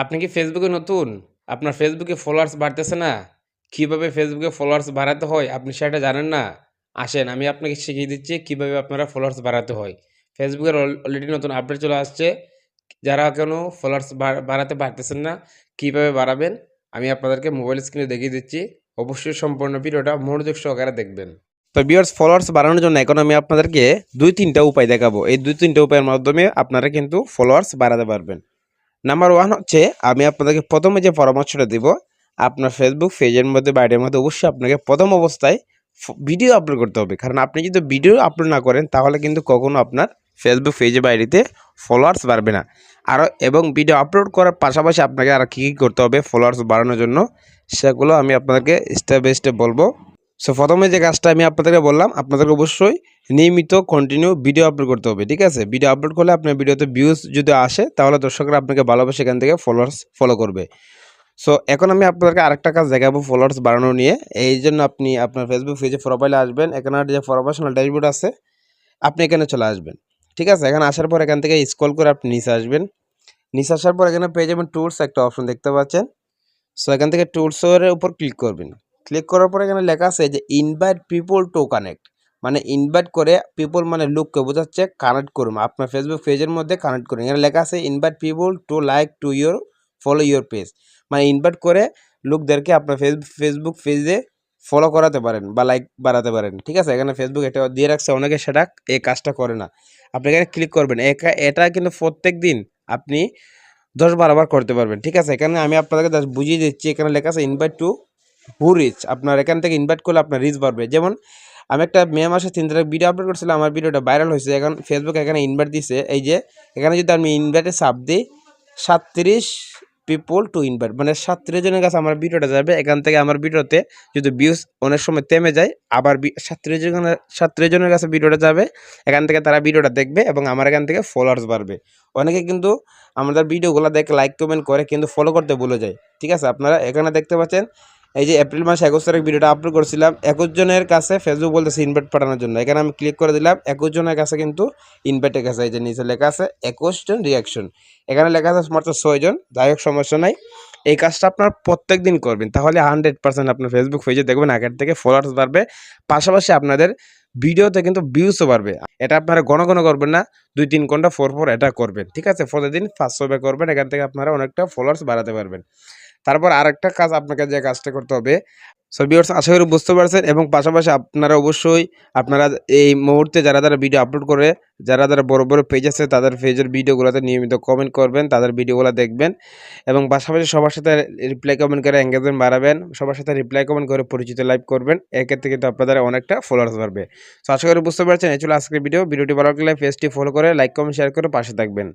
আপনি কি ফেসবুকে নতুন? আপনার ফেসবুকে ফলোয়ার্স বাড়তেছে না? কিভাবে ফেসবুকে ফলোয়ার্স বাড়াতে হয় আপনি সেটা জানেন না? আসেন আমি আপনাকে শিখিয়ে দিচ্ছি কিভাবে আপনারা ফলোয়ার্স বাড়াতে হয়। ফেসবুকের অলরেডি নতুন আপডেট চলে আসছে। যারা এখনো ফলোয়ার্স বাড়াতে পারতেছেন না, কিভাবে বাড়াবেন? আমি আপনাদেরকে মোবাইল স্ক্রিনে দেখিয়ে দিচ্ছি। অবশ্যই সম্পূর্ণ ভিডিওটা মনোযোগ সহকারে দেখবেন। তো ভিউয়ার্স ফলোয়ার্স বাড়ানোর জন্য এখন আমি আপনাদেরকে ২-৩ টা উপায় দেখাবো। এই ২-৩ টা উপায়ের মাধ্যমে আপনারা কিন্তু ফলোয়ার্স বাড়াতে পারবেন। নাম্বার 1 হচ্ছে আমি আপনাদেরকে প্রথমে যে পরামর্শটা দিব, আপনার ফেসবুক পেজের মধ্যে বা আইডির মধ্যে অবশ্যই আপনাকে প্রথম অবস্থায় ভিডিও আপলোড করতে হবে। কারণ আপনি যদি ভিডিও আপলোড না করেন তাহলে কিন্তু কখনো আপনার ফেসবুক পেজে বা আইডিতে ফলোয়ার্স বাড়বে না। এবং ভিডিও আপলোড করার পাশাপাশি আপনাকে আর কী করতে হবে ফলোয়ার্স বাড়ানোর জন্য, সেগুলো আমি আপনাদেরকে স্টেপ বাই স্টেপ বলবো। সো প্রথমে যে কাজটা আমি আপনাদেরকে বললাম, আপনাদেরকে অবশ্যই নিয়মিত কন্টিনিউ ভিডিও আপলোড করতে হবে, ঠিক আছে? ভিডিও আপলোড করলে আপনার ভিডিওতে ভিউজ যদি আসে তাহলে দর্শকরা আপনাকে ভালোবাসে, এখান থেকে ফলোয়ার্স ফলো করবে। সো এখন আমি আপনাদেরকে আরেকটা কাজ দেখাবো ফলোয়ার্স বাড়ানো নিয়ে। এই জন্য আপনি আপনার ফেসবুক পেজে প্রোফাইলে আসবেন, এখানে যে প্রফেশনাল ড্যাশবোর্ড আছে আপনি এখানে চলে আসবেন, ঠিক আছে? এখানে আসার পর এখান থেকে স্ক্রল করে আপনি নিচে আসবেন। নিচে আসার পর এখানে পেয়ে যাবেন টুলস, একটা অপশন দেখতে পাচ্ছেন। সো এখান থেকে টুলসের উপর ক্লিক করবেন। ক্লিক করার পরে এখানে লেখা আছে যে ইনভাইট পিপল টু কানেক্ট, মানে ইনভাইট করে পিপল মানে লোককে বোঝাচ্ছে কানেক্ট করুন, আপনার ফেসবুক পেজের মধ্যে কানেক্ট করুন। এখানে লেখা আছে invite people to like to your follow your page, মানে ইনভাইট করে লোকদেরকে আপনার ফেসবুক পেজে ফলো করাতে পারেন বা লাইক বাড়াতে পারেন, ঠিক আছে? এখানে ফেসবুক এটা দিয়ে রাখছে, অনেকে সেটা এই কাজটা করে না। আপনি এখানে ক্লিক করবেন, এটা কিন্তু প্রত্যেক দিন আপনি ১০-১২ বার করতে পারবেন, ঠিক আছে? এখানে আমি আপনাদেরকে জাস্ট বুঝিয়ে দিচ্ছি। এখানে লেখা আছে ইনভাইট টু হু রিচ, আপনার এখান থেকে ইনভাইট করলে আপনার রিচ বাড়বে। যেমন আমি একটা মে মাসে ৩ তারিখ ভিডিও আপলোড করছিলাম, আমার ভিডিওটা ভাইরাল হয়েছে। এখন ফেসবুক এখানে ইনভাইট দিছে, এই যে এখানে যদি আমি ইনভাইটে চাপ দিই ৩৭ পিপল টু ইনভাইট, মানে ৩৭ জনের কাছে আমার ভিডিওটা যাবে। এখান থেকে আমার ভিডিওতে যদি ভিউজ অনেক সময় থেমে যায়, আবার ৩৭ জনের কাছে ভিডিওটা যাবে। এখান থেকে তারা ভিডিওটা দেখবে এবং আমার এখান থেকে ফলোয়ার্স বাড়বে। অনেকে কিন্তু আমাদের ভিডিওগুলো দেখে লাইক কমেন্ট করে কিন্তু ফলো করতে ভুলে যায়, ঠিক আছে? আপনারা এখানে দেখতে পাচ্ছেন এই যে এপ্রিল মাসে ২১ তারিখ ভিডিওটা আপলোড করছিলাম, ২১ জনের কাছে ফেসবুক বলতেছে ইনভাইট পাঠানোর জন্য। এখানে আমি ক্লিক করে দিলাম, ২১ জনের কাছে কিন্তু ইনভাইটের কাছে এই যে নিচে লেখা আছে ২১ জন রিয়াকশন। এখানে লেখা আছে মাত্র ৬ জন, যাই হোক সমস্যা নাই। এই কাজটা আপনার প্রত্যেক দিন করবেন, তাহলে 100% আপনার ফেসবুক পেজে দেখবেন আগের থেকে ফলোয়ার্স বাড়বে, পাশাপাশি আপনাদের ভিডিওতে কিন্তু ভিউজও বাড়বে। এটা আপনারা ঘন ঘন করবেন না, ২-৩ ঘন্টা পর পর এটা করবেন, ঠিক আছে? প্রতিদিন ৫০০ বার করবেন, এখান থেকে আপনারা অনেকটা ফলোয়ার্স বাড়াতে পারবেন। তারপর আরেকটা কাজ আপনাকে যে কাজটা করতে হবে। সো ভিউয়ার্স আশা করি বুঝতে পারছেন, এবং পাশাপাশি আপনারা অবশ্যই আপনারা এই মুহূর্তে যারা ভিডিও আপলোড করে, যারা বড় বড় পেজ আছে তাদের পেজের ভিডিওগুলোতে নিয়মিত কমেন্ট করবেন, তাদের ভিডিওগুলো দেখবেন এবং পাশাপাশি সবার সাথে রিপ্লাই কমেন্ট করে এঙ্গেজমেন্ট বাড়াবেন, সবার সাথে রিপ্লাই কমেন্ট করে পরিচিত লাইভ করবেন। এক্ষেত্রে কিন্তু আপনাদের অনেকটা ফলোয়ার্স বাড়বে। সো আশা করি বুঝতে পারছেন। এই ছিল আজকের ভিডিওটি ভালো লাগলে পেজটি ফলো করে লাইক কমেন্ট শেয়ার করে পাশে থাকবেন।